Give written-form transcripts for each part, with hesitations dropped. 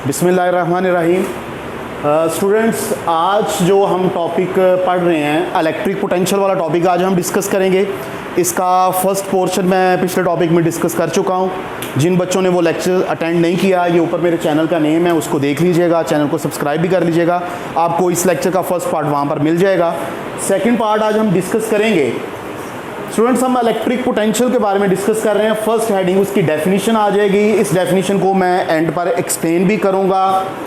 बिस्मिल्लाहिर्रहमानिर्रहीम। स्टूडेंट्स, आज जो हम टॉपिक पढ़ रहे हैं इलेक्ट्रिक पोटेंशियल वाला टॉपिक आज हम डिस्कस करेंगे। इसका फर्स्ट पोर्शन मैं पिछले टॉपिक में डिस्कस कर चुका हूँ। जिन बच्चों ने वो लेक्चर अटेंड नहीं किया, ये ऊपर मेरे चैनल का नेम है, उसको देख लीजिएगा, चैनल को सब्सक्राइब भी कर लीजिएगा। आपको इस लेक्चर का फर्स्ट पार्ट वहाँ पर मिल जाएगा। सेकेंड पार्ट आज हम डिस्कस करेंगे। स्टूडेंट्स, हम इलेक्ट्रिक पोटेंशियल के बारे में डिस्कस कर रहे हैं। फर्स्ट हेडिंग उसकी डेफिनेशन आ जाएगी। इस डेफिनेशन को मैं एंड पर एक्सप्लेन भी करूंगा।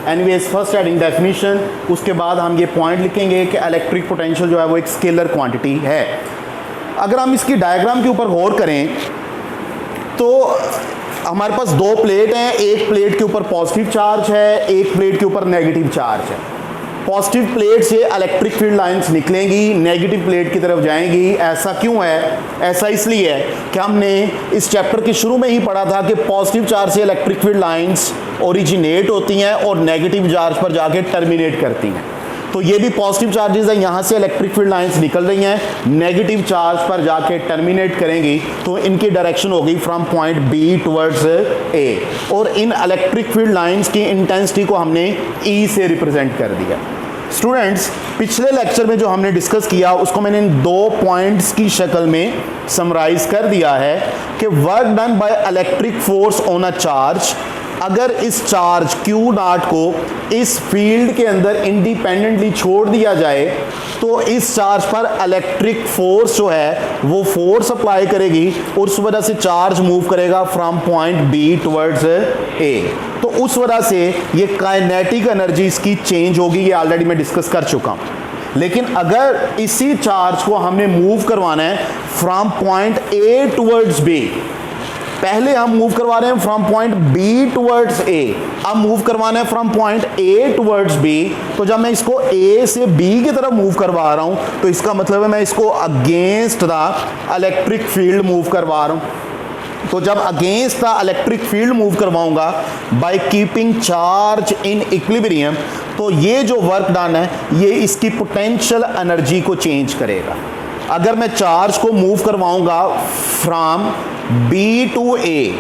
एनीवेज, फर्स्ट हेडिंग डेफिनेशन, उसके बाद हम ये पॉइंट लिखेंगे कि इलेक्ट्रिक पोटेंशियल जो है वो एक स्केलर क्वांटिटी है। अगर हम इसकी डायग्राम के ऊपर गौर करें तो हमारे पास दो प्लेट हैं। एक प्लेट के ऊपर पॉजिटिव चार्ज है, एक प्लेट के ऊपर नेगेटिव चार्ज है। पॉजिटिव प्लेट से इलेक्ट्रिक फील्ड लाइंस निकलेंगी, नेगेटिव प्लेट की तरफ जाएंगी। ऐसा क्यों है? ऐसा इसलिए है कि हमने इस चैप्टर के शुरू में ही पढ़ा था कि पॉजिटिव चार्ज से इलेक्ट्रिक फील्ड लाइंस ओरिजिनेट होती हैं और नेगेटिव चार्ज पर जाके टर्मिनेट करती हैं। तो ये भी पॉजिटिव चार्जेस हैं, यहाँ से इलेक्ट्रिक फील्ड लाइंस निकल रही हैं, नेगेटिव चार्ज पर जाके टर्मिनेट करेंगी। तो इनकी डायरेक्शन होगी फ्रॉम पॉइंट बी टुवर्ड्स ए। और इन इलेक्ट्रिक फील्ड लाइंस की इंटेंसिटी को हमने ई से रिप्रेजेंट कर दिया। स्टूडेंट्स, पिछले लेक्चर में जो हमने डिस्कस किया उसको मैंने इन दो पॉइंट्स की शक्ल में समराइज कर दिया है कि work done by electric force on a charge, अगर इस चार्ज Q डॉट को इस फील्ड के अंदर इंडिपेंडेंटली छोड़ दिया जाए तो इस चार्ज पर इलेक्ट्रिक फोर्स जो है वो फोर्स अप्लाई करेगी और उस वजह से चार्ज मूव करेगा फ्रॉम पॉइंट बी टुवर्ड्स ए। तो उस वजह से ये काइनेटिक एनर्जी इसकी चेंज होगी। ये ऑलरेडी मैं डिस्कस कर चुका हूं। लेकिन अगर इसी चार्ज को हमने मूव करवाना है from point A towards B, पहले हम मूव करवा रहे हैं from point B towards A, अब मूव करवाना है from point A towards B. तो जब मैं इसको ए से बी की तरफ मूव करवा रहा हूं तो इसका मतलब है मैं इसको against the electric field move करवा रहा हूं। तो जब against the electric field move करवाऊंगा by keeping charge in equilibrium, तो ये जो वर्क डन है ये इसकी पोटेंशियल एनर्जी को चेंज करेगा। अगर मैं चार्ज को मूव करवाऊंगा फ्रॉम बी टू ए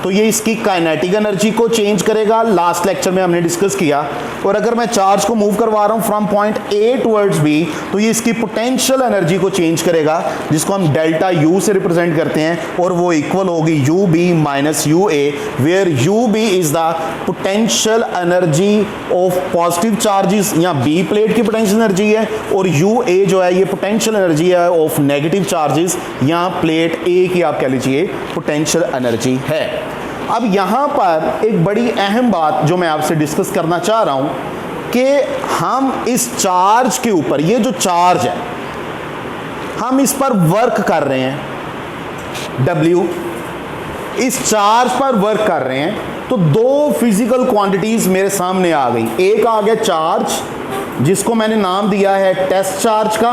तो ये इसकी काइनेटिक एनर्जी को चेंज करेगा, लास्ट लेक्चर में हमने डिस्कस किया। और अगर मैं चार्ज को मूव करवा रहा हूं from point A towards B तो ये इसकी पोटेंशियल एनर्जी को चेंज करेगा, जिसको हम डेल्टा यू से रिप्रेजेंट करते हैं। और वो इक्वल होगी U B minus U A, where U B is the potential energy of positive charges, या बी प्लेट की पोटेंशियल एनर्जी है, और यू ए जो है ये पोटेंशियल एनर्जी है ऑफ नेगेटिव चार्जेस, या प्लेट ए की आप कह लीजिए पोटेंशियल एनर्जी है। अब यहां पर एक बड़ी अहम बात जो मैं आपसे डिस्कस करना चाह रहा हूं कि हम इस चार्ज के ऊपर, ये जो चार्ज है हम इस पर वर्क कर रहे हैं, W इस चार्ज पर वर्क कर रहे हैं। तो दो फिजिकल क्वांटिटीज मेरे सामने आ गई। एक आ गया चार्ज जिसको मैंने नाम दिया है टेस्ट चार्ज का,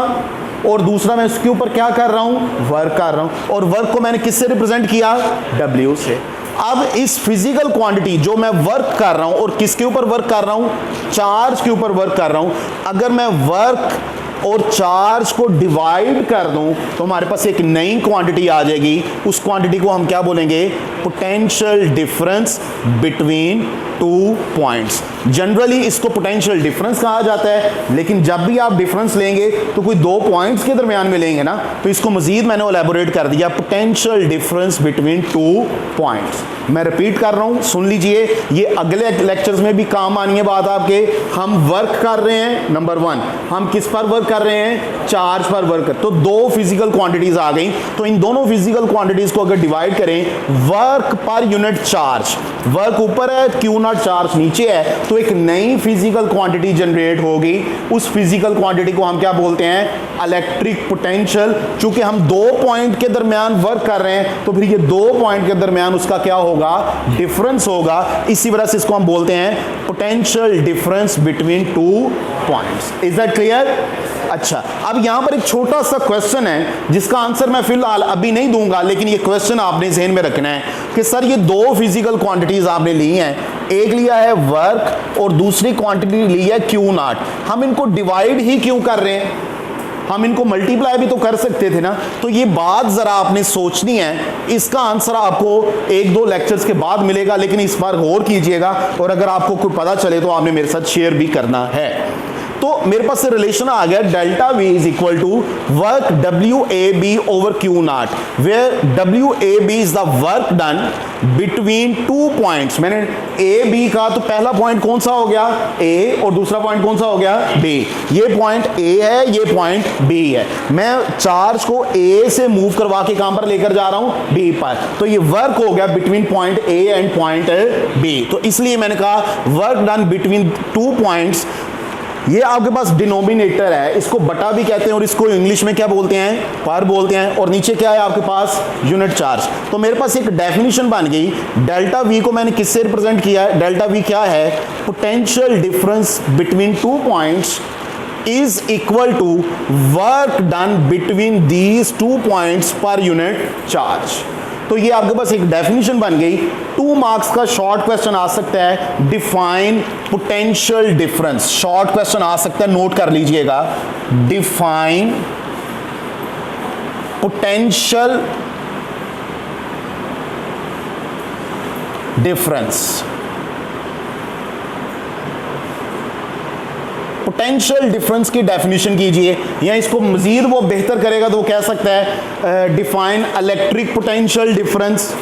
और दूसरा मैं उसके ऊपर क्या कर रहा हूं? वर्क कर रहा हूं। और वर्क को मैंने किससे रिप्रेजेंट किया? W से। अब इस फिजिकल क्वांटिटी जो मैं वर्क कर रहा हूं, और किसके ऊपर वर्क कर रहा हूं? चार्ज के ऊपर वर्क कर रहा हूं। अगर मैं वर्क और चार्ज को डिवाइड कर दूं तो हमारे पास एक नई क्वांटिटी आ जाएगी। उस क्वांटिटी को हम क्या बोलेंगे? Potential difference between two points. Generally इसको पोटेंशियल डिफरेंस कहा जाता है, लेकिन जब भी आप डिफरेंस लेंगे तो कोई दो पॉइंट्स के दरमियान में लेंगे ना, तो इसको मजीद मैंने एलैबोरेट कर दिया, potential difference between two points. मैं रिपीट कर रहा हूं, सुन लीजिए, ये अगले लेक्चर्स में भी काम आनी है बात आपके। हम वर्क कर रहे हैं, नंबर वन, हम किस पर वर्क कर रहे हैं? चार्ज पर वर्क कर। तो दो फिजिकल क्वांटिटीज आ गई। तो इन दोनों फिजिकल क्वांटिटीज को अगर डिवाइड करें, वर्क पर यूनिट चार्ज, वर्क ऊपर है, क्यू नॉट चार्ज नीचे है, तो एक नई फिजिकल क्वांटिटी जनरेट होगी। उस फिजिकल क्वांटिटी को हम क्या बोलते हैं? Electric potential. चूंकि हम दो पॉइंट के दरमियान वर्क कर रहे हैं तो फिर ये दो पॉइंट के दरमियान उसका क्या होगा? डिफरेंस होगा। इसी वजह से इसको हम बोलते हैं potential difference between two points. Is that clear? अच्छा, अब यहां पर एक छोटा सा क्वेश्चन है जिसका आंसर मैं फिलहाल अभी नहीं दूंगा, लेकिन ये क्वेश्चन आपने ज़हन में रखना है कि सर ये दो फिजिकल क्वांटिटीज आपने ली हैं, एक लिया है वर्क और दूसरी क्वांटिटी ली है क्यू नॉट, हम इनको डिवाइड ही क्यों कर रहे हैं? हम इनको मल्टीप्लाई भी तो कर सकते थे ना। तो ये बात ज़रा आपने सोचनी है, इसका आंसर आपको 1-2 लेक्चर्स के बाद मिलेगा, लेकिन इस बार गौर कीजिएगा और अगर आपको कोई पता चले तो आपने मेरे साथ शेयर भी करना है। तो मेरे पास रिलेशन आ गया delta V is equal to work WAB over Q naught, where WAB is the work done between 2 points. मैंने AB का तो पहला पॉइंट कौन सा हो गया A और दूसरा पॉइंट कौन सा हो गया B। ये पॉइंट A है, ये पॉइंट B है। मैं चार्ज को A से मूव करवा के कहां पर लेकर जा रहा हूं B पर, तो ये वर्क हो गया between point A and point B। तो इसलिए मैंने कहा वर्क डन बिटवीन 2 पॉइंट्स। ये आपके पास डिनोमिनेटर है, इसको बटा भी कहते हैं और इसको इंग्लिश में क्या बोलते हैं, पर बोलते हैं। और नीचे क्या है आपके पास यूनिट चार्ज। तो मेरे पास एक डेफिनेशन बन गई। डेल्टा V को मैंने किससे रिप्रेजेंट किया है, डेल्टा V क्या है, potential difference between 2 points is equal to work done between these 2 points per unit charge. तो ये आपके पास एक डेफिनेशन बन गई। 2 मार्क्स का शॉर्ट क्वेश्चन आ सकता है, define potential difference. Short question आ सकता है, नोट कर लीजिएगा, define potential difference. Potential difference की डेफिनेशन कीजिए, या इसको मजीद वो बेहतर करेगा तो वो कह सकता है डिफाइन इलेक्ट्रिक पोटेंशियल डिफरेंस।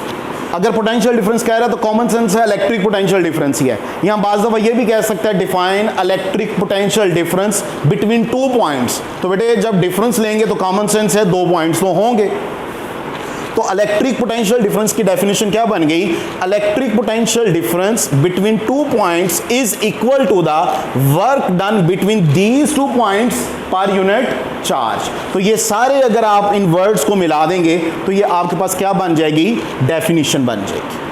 अगर पोटेंशियल डिफरेंस कह रहा है तो कॉमन सेंस है इलेक्ट्रिक पोटेंशियल डिफरेंस ही है। यहाँ बाज़ दफ़ा ये भी कह सकता है define electric potential difference between 2 points. तो बेटे जब डिफरेंस लेंगे तो कॉमन सेंस है 2 पॉइंट्स तो होंगे। तो इलेक्ट्रिक पोटेंशियल डिफरेंस की डेफिनेशन क्या बन गई, electric potential difference between 2 points is equal to the work done between these 2 points per unit charge. तो ये सारे अगर आप इन वर्ड्स को मिला देंगे तो ये आपके पास क्या बन जाएगी, डेफिनेशन बन जाएगी।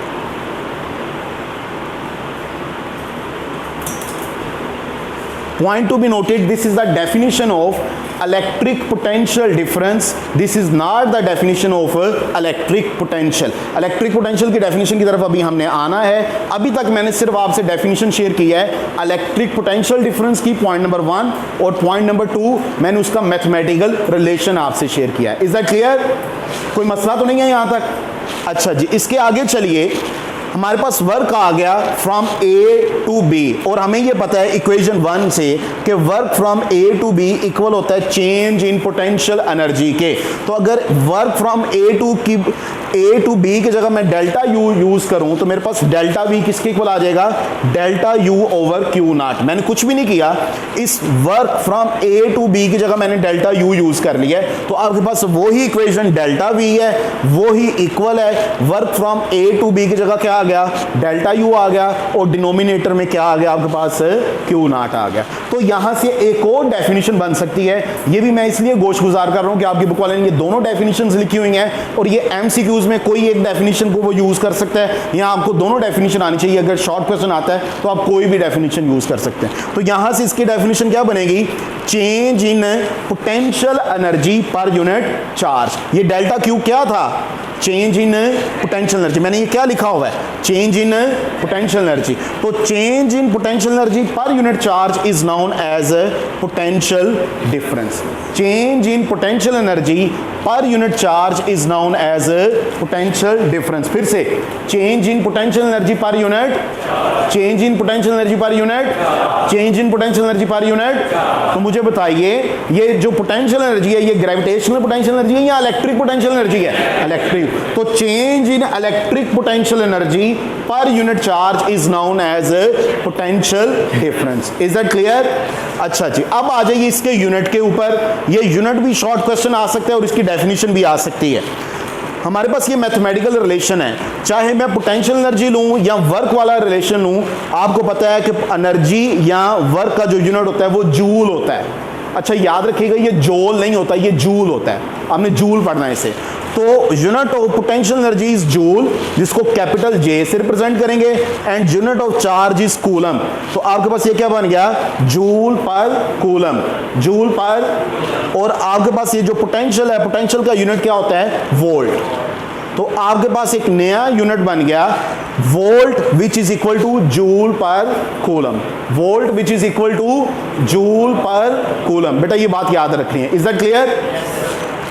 Point to be noted, this is the definition of electric potential difference. This is not the definition of electric potential. Electric potential की definition की तरफ अभी हमने आना है। अभी तक मैंने सिर्फ आपसे definition शेयर किया है electric potential difference की, point number 1, और point number 2 मैंने उसका mathematical relation आपसे शेयर किया है। Is that clear? कोई मसला तो नहीं है यहाँ तक? अच्छा जी, इसके आगे चलिए। हमारे पास वर्क आ गया फ्रॉम A टू B, और हमें ये पता है इक्वेशन 1 से कि work from A to B equal होता है चेंज इन पोटेंशियल एनर्जी के। तो अगर work from A to B की जगह मैं डेल्टा U यूज करूं तो मेरे पास डेल्टा V किसके इक्वल आ जाएगा, delta U over Q naught. मैंने कुछ भी नहीं किया, इस work from A to B की जगह मैंने डेल्टा U यूज कर लिया है। तो आपके पास वही इक्वेशन डेल्टा V है, वही इक्वल है। Work from A to B की जगह क्या आ गया, डेल्टा U आ गया, और डिनोमिनेटर में क्या आ गया आपके पास, Q नॉट आ गया। तो यहां से एक और डेफिनेशन बन सकती है। ये भी मैं इसलिए गोश गुजार कर रहा हूं कि आपकी बुक वाले ने ये दोनों डेफिनेशंस लिखी हुई हैं, और ये MCQs में कोई एक डेफिनेशन को वो यूज कर सकता है। यहां आपको दोनों डेफिनेशन आनी चाहिए। अगर शॉर्ट क्वेश्चन आता है तो आप कोई भी डेफिनेशन यूज कर सकते हैं। तो यहां से इसकी डेफिनेशन क्या बनेगी, change in potential energy per unit charge. ये डेल्टा Q क्या था, चेंज इन पोटेंशियल एनर्जी। मैंने ये क्या लिखा हुआ है, चेंज इन पोटेंशियल एनर्जी। तो change in potential energy per unit charge is known as potential difference. Change in potential energy per unit charge is known as potential difference. फिर से, change in potential energy per unit, change in potential energy per unit, change in potential energy per unit. तो मुझे बताइए ये जो potential energy है, ये gravitational potential energy है या इलेक्ट्रिक पोटेंशियल एनर्जी है, इलेक्ट्रिक। तो change in electric potential energy per unit charge is known as potential difference. Is that clear? अच्छा जी, अब आ जाइए इसके यूनिट के ऊपर। ये यूनिट भी शॉर्ट क्वेश्चन आ सकता है और इसकी डेफिनेशन भी आ सकती है। हमारे पास ये मैथमेटिकल रिलेशन है, चाहे मैं पोटेंशियल एनर्जी लूं या वर्क वाला रिलेशन लूं, आपको पता है कि एनर्जी या वर्क का जो यूनिट होता है वो जूल होता है। अच्छा याद रखिएगा, ये जोल नहीं होता, ये जूल होता है। आपने जूल पढ़ना है इसे। तो unit of potential energy is joule, जिसको कैपिटल J से रिप्रेजेंट करेंगे, and unit of charge is coulomb. तो आपके पास ये क्या बन गया, जूल पर कूलम, जूल पर। और आपके पास ये जो पोटेंशियल है, पोटेंशियल का यूनिट क्या होता है, वोल्ट। तो आपके पास एक नया यूनिट बन गया volt which is equal to joule per coulomb. Volt which is equal to joule per coulomb. बेटा ये बात याद रखनी है। Is that clear?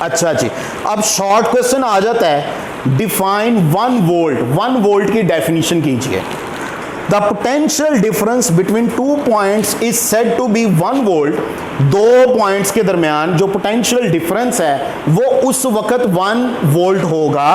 अच्छा जी, अब शॉर्ट क्वेश्चन आ जाता है, डिफाइन 1 वोल्ट। 1 वोल्ट की डेफिनेशन कीजिए। The potential difference between 2 points is said to be 1 volt. दो पॉइंट्स के दरमियान जो पोटेंशियल डिफरेंस है वो उस वक्त 1 वोल्ट होगा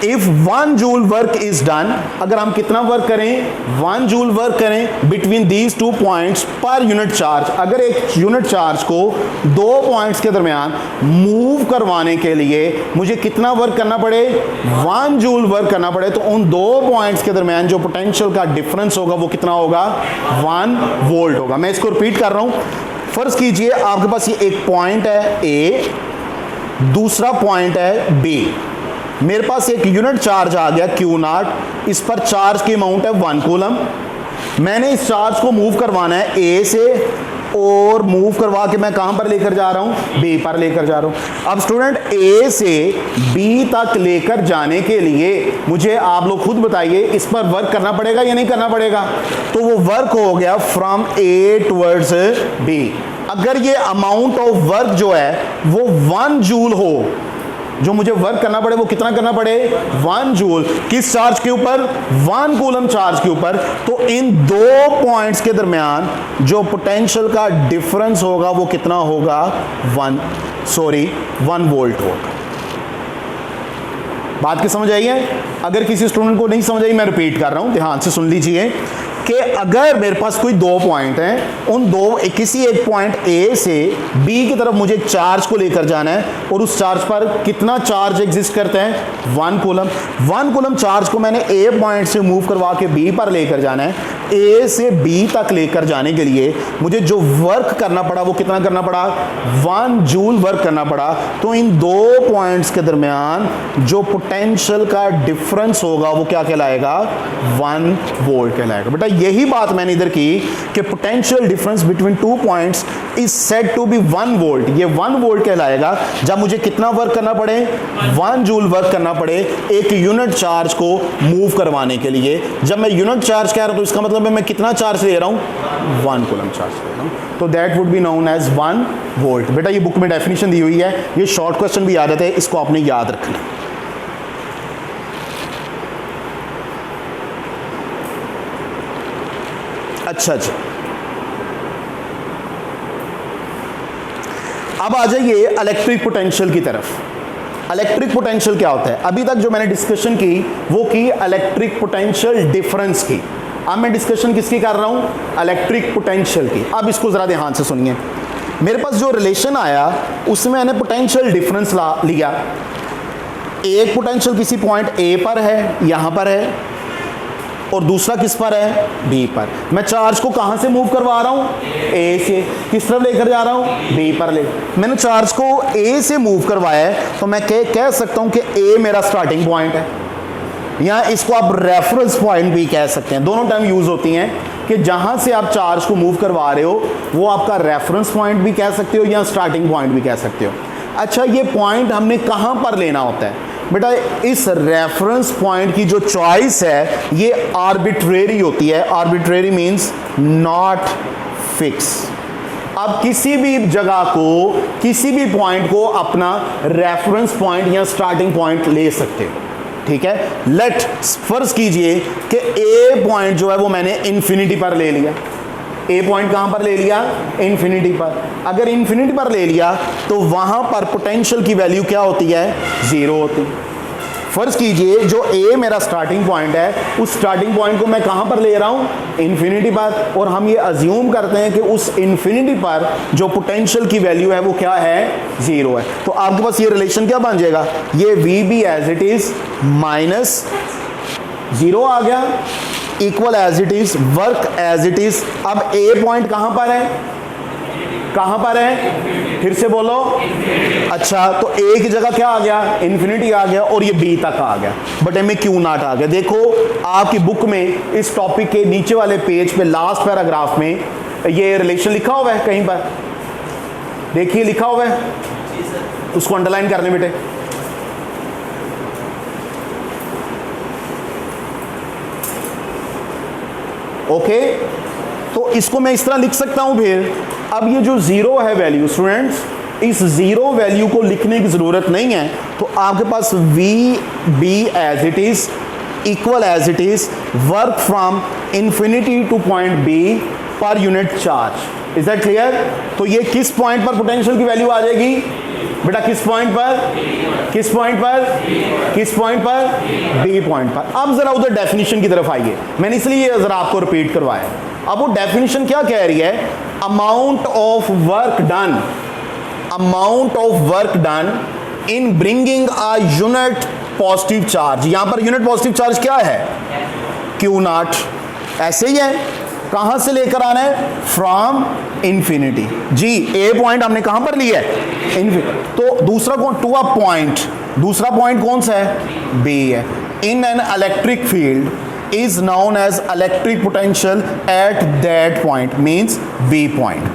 if 1 joule work is done. अगर हम कितना वर्क करें? 1 जूल वर्क करें between these 2 points per unit charge. अगर एक यूनिट चार्ज को दो पॉइंट्स के दरमियान मूव करवाने के लिए मुझे कितना वर्क करना पड़े? 1 जूल वर्क करना पड़े, तो उन दो पॉइंट्स के दरमियान जो पोटेंशियल का डिफरेंस होगा वो कितना होगा? 1 वोल्ट होगा। मैं इसको रिपीट कर रहा हूं। फर्ज कीजिए आपके पास ये एक पॉइंट है ए, दूसरा पॉइंट है बी। मेरे पास एक यूनिट चार्ज आ गया Q0, इस पर चार्ज की अमाउंट है 1 कूलम। मैंने इस चार्ज को मूव करवाना है ए से, और मूव करवा के मैं कहां पर लेकर जा रहा हूं? बी पर लेकर जा रहा हूं। अब स्टूडेंट ए से बी तक लेकर जाने के लिए मुझे आप लोग खुद बताइए इस पर वर्क करना पड़ेगा या नहीं करना पड़ेगा? तो वो वर्क हो गया फ्रॉम ए टुवर्ड्स बी। अगर ये अमाउंट ऑफ वर्क जो है वो 1 जूल हो, जो मुझे वर्क करना पड़े वो कितना करना पड़े? 1 जूल। किस चार्ज के ऊपर? 1 कूलम चार्ज के ऊपर। तो इन दो पॉइंट्स के दरमियान जो पोटेंशियल का डिफरेंस होगा वो कितना होगा? 1 वोल्ट होगा। बात की समझ आई है? अगर किसी स्टूडेंट को नहीं समझ आई, मैं रिपीट कर रहा हूं, ध्यान से सुन लीजिए कि अगर मेरे पास कोई दो पॉइंट हैं, उन दो किसी एक पॉइंट ए से बी की तरफ मुझे एक चार्ज को लेकर जाना है, और उस चार्ज पर कितना चार्ज एग्जिस्ट करता है? 1 कूलम। 1 कूलम चार्ज को मैंने ए पॉइंट से मूव करवा के बी पर लेकर जाना है। ए से बी तक लेकर जाने के लिए मुझे जो वर्क करना पड़ा वो कितना करना पड़ा? 1 जूल वर्क करना पड़ा। तो इन दो पॉइंट्स के दरमियान जो पोटेंशियल का डिफरेंस होगा वो क्या कहलाएगा? 1 वोल्ट कहलाएगा। बेटा यही बात मैंने इधर की कि potential difference between 2 points is said to be 1 volt. ये 1 वोल्ट कहलाएगा जब मुझे कितना वर्क करना पड़े? 1 जूल वर्क करना पड़े एक यूनिट चार्ज को मूव करवाने के लिए। जब मैं यूनिट चार्ज कह रहा हूं तो इसका मतलब है मैं कितना चार्ज ले रहा हूं? 1 कूलम चार्ज ले रहा हूं। तो that would be known as 1 volt. बेटा ये बुक में डेफिनेशन दी हुई है, ये शॉर्ट क्वेश्चन भी आ जाते हैं, इसको आपने याद रखना। अच्छा जी, अब आ जाइए इलेक्ट्रिक पोटेंशियल की तरफ। इलेक्ट्रिक पोटेंशियल क्या होता है? अभी तक जो मैंने डिस्कशन की वो की इलेक्ट्रिक पोटेंशियल डिफरेंस की। अब मैं डिस्कशन किसकी कर रहा हूं? इलेक्ट्रिक पोटेंशियल की। अब इसको जरा ध्यान से सुनिए। मेरे पास जो रिलेशन आया उसमें मैंने पोटेंशियल डिफरेंस लिया। एक पोटेंशियल किसी पॉइंट ए पर है, यहां पर है, और दूसरा किस पर है? बी पर। मैं चार्ज को कहां से मूव करवा रहा हूं? ए से। किस तरफ लेकर जा रहा हूं? बी पर ले। मैंने चार्ज को ए से मूव करवाया है, तो मैं कह सकता हूं कि ए मेरा स्टार्टिंग पॉइंट है, या इसको आप रेफरेंस पॉइंट भी कह सकते हैं। दोनों टर्म यूज होती हैं कि जहां से आप चार्ज को मूव करवा रहे हो वो आपका रेफरेंस पॉइंट भी कह सकते हो या स्टार्टिंग पॉइंट भी कह सकते हो। अच्छा, ये पॉइंट हमने कहां पर लेना होता है? बेटा इस रेफरेंस पॉइंट की जो चॉइस है ये आर्बिट्रेरी होती है। Arbitrary means not fix. आप किसी भी जगह को, किसी भी पॉइंट को अपना रेफरेंस पॉइंट या स्टार्टिंग पॉइंट ले सकते हो। ठीक है, लेट फर्ज कीजिए कि ए पॉइंट जो है वो मैंने इन्फिनिटी पर ले लिया। ए पॉइंट कहां पर ले लिया? इन्फिनिटी पर। अगर इन्फिनिटी पर ले लिया तो वहां पर पोटेंशियल की वैल्यू क्या होती है? 0 होती है। फर्ज कीजिए जो ए मेरा स्टार्टिंग पॉइंट है, उस स्टार्टिंग पॉइंट को मैं कहां पर ले रहा हूं? इन्फिनिटी पर। और हम ये अज्यूम करते हैं कि उस इन्फिनिटी पर जो पोटेंशियल की वैल्यू है वो क्या है? 0 है। तो आपके पास ये रिलेशन क्या बन जाएगा? ये V B as it is minus 0 आ गया, equal as it is, work as it is. अब ए पॉइंट कहां पर है? कहां पर है? फिर से बोलो। अच्छा, तो ए की जगह क्या आ गया? इन्फिनिटी आ गया, और ये बी तक आ गया, बटे में Q0 आ गया। देखो आपकी बुक में इस टॉपिक के नीचे वाले पेज पे लास्ट पैराग्राफ में ये रिलेशन लिखा हुआ है कहीं पर, देखिए लिखा हुआ है, उसको अंडरलाइन कर लें बेटे। ओके, तो इसको मैं इस तरह लिख सकता हूं फिर। अब ये जो जीरो है वैल्यू स्टूडेंट्स, इस जीरो वैल्यू को लिखने की जरूरत नहीं है, तो आपके पास V B as it is equal as it is work from infinity to point B per unit charge. Is that clear? तो ये किस पॉइंट पर पोटेंशियल की वैल्यू आ जाएगी बेटा? किस पॉइंट पर? किस पॉइंट पर? किस पॉइंट पर? बी पॉइंट पर। अब जरा उधर डेफिनेशन की तरफ आइए, मैंने इसलिए जरा आपको रिपीट करवाया। अब वो डेफिनेशन क्या कह रही है? Amount of work done, amount of work done in bringing a unit positive charge. यहां पर यूनिट पॉजिटिव चार्ज क्या है? Q naught. ऐसे ही है, कहां से लेकर आना है? From infinity. जी, ए पॉइंट हमने कहां पर लिया है? इंफिनिटी। तो दूसरा कौन? To a point. दूसरा पॉइंट कौन सा है? बी है। In an electric field is known as electric potential at that point, means B point.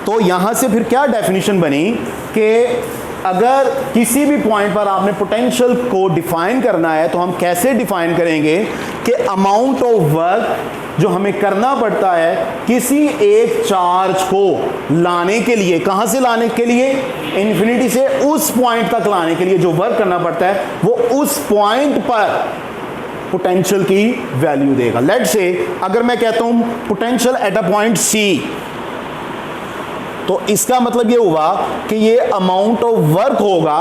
तो यहां से फिर क्या डेफिनेशन बनी कि अगर किसी भी पॉइंट पर आपने पोटेंशियल को डिफाइन करना है, तो हम कैसे डिफाइन करेंगे कि अमाउंट ऑफ वर्क जो हमें करना पड़ता है किसी एक चार्ज को लाने के लिए, कहां से लाने के लिए? इंफिनिटी से उस पॉइंट तक लाने के लिए जो वर्क करना पड़ता है वो उस पॉइंट पर पोटेंशियल की वैल्यू देगा। लेट से अगर मैं कहता हूं potential at a point C, तो इसका मतलब ये हुआ कि ये अमाउंट ऑफ वर्क होगा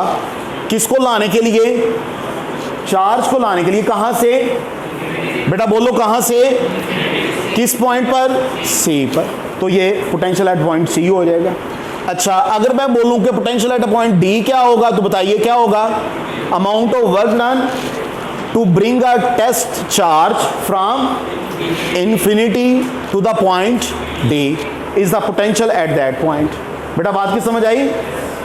किसको लाने के लिए? चार्ज को लाने के लिए। कहां से बेटा? बोलो कहां से? किस पॉइंट पर? सी पर। तो ये पोटेंशियल एट पॉइंट सी हो जाएगा। अच्छा, अगर मैं बोलूं कि पोटेंशियल एट पॉइंट डी क्या होगा, तो बताइए क्या होगा? Amount of work done to bring a test charge from infinity to the point D is the potential at that point. बेटा बात की समझ आई?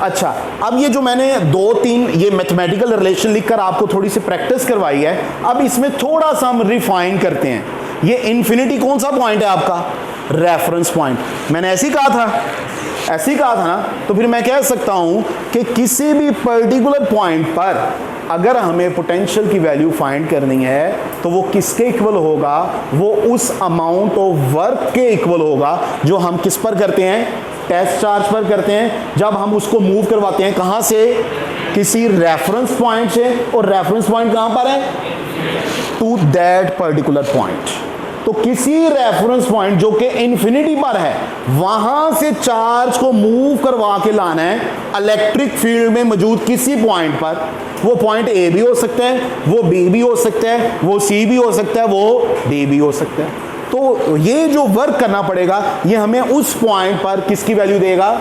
अच्छा, अब ये जो मैंने दो तीन ये मैथमेटिकल रिलेशन लिखकर आपको थोड़ी सी प्रैक्टिस करवाई है, अब इसमें थोड़ा सा हम रिफाइन करते हैं। ये इंफिनिटी कौन सा पॉइंट है आपका? Reference point. मैंने ऐसे ही कहा था, ऐसे ही कहा था ना। तो फिर मैं कह सकता हूं कि किसी भी पर्टिकुलर पॉइंट पर अगर हमें पोटेंशियल की वैल्यू फाइंड करनी है तो वो किसके इक्वल होगा? वो उस अमाउंट ऑफ वर्क के इक्वल होगा जो हम किस पर करते हैं? टेस्ट चार्ज पर करते हैं। जब हम उसको मूव करवाते हैं कहां से? किसी रेफरेंस पॉइंट से, और रेफरेंस पॉइंट कहां पर है? To that particular point. तो किसी रेफरेंस पॉइंट जो कि इंफिनिटी पर है, वहां से चार्ज को मूव करवा के लाना है इलेक्ट्रिक फील्ड में मौजूद किसी पॉइंट पर। वो पॉइंट ए भी हो सकता है, वो बी भी हो सकता है, वो सी भी हो सकता है, वो डी भी हो सकता है। तो ये जो वर्क करना पड़ेगा ये हमें उस पॉइंट पर किसकी वैल्यू देगा?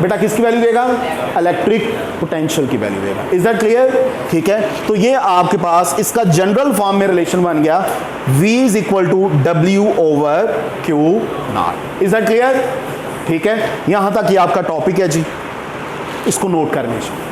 बेटा किसकी वैल्यू देगा? इलेक्ट्रिक पोटेंशियल की वैल्यू देगा। Is that clear? ठीक है, तो ये आपके पास इसका जनरल फॉर्म में रिलेशन बन गया, V is equal to W over Q naught. Is that clear? ठीक है, यहां तक ये आपका टॉपिक है जी, इसको नोट कर लीजिए।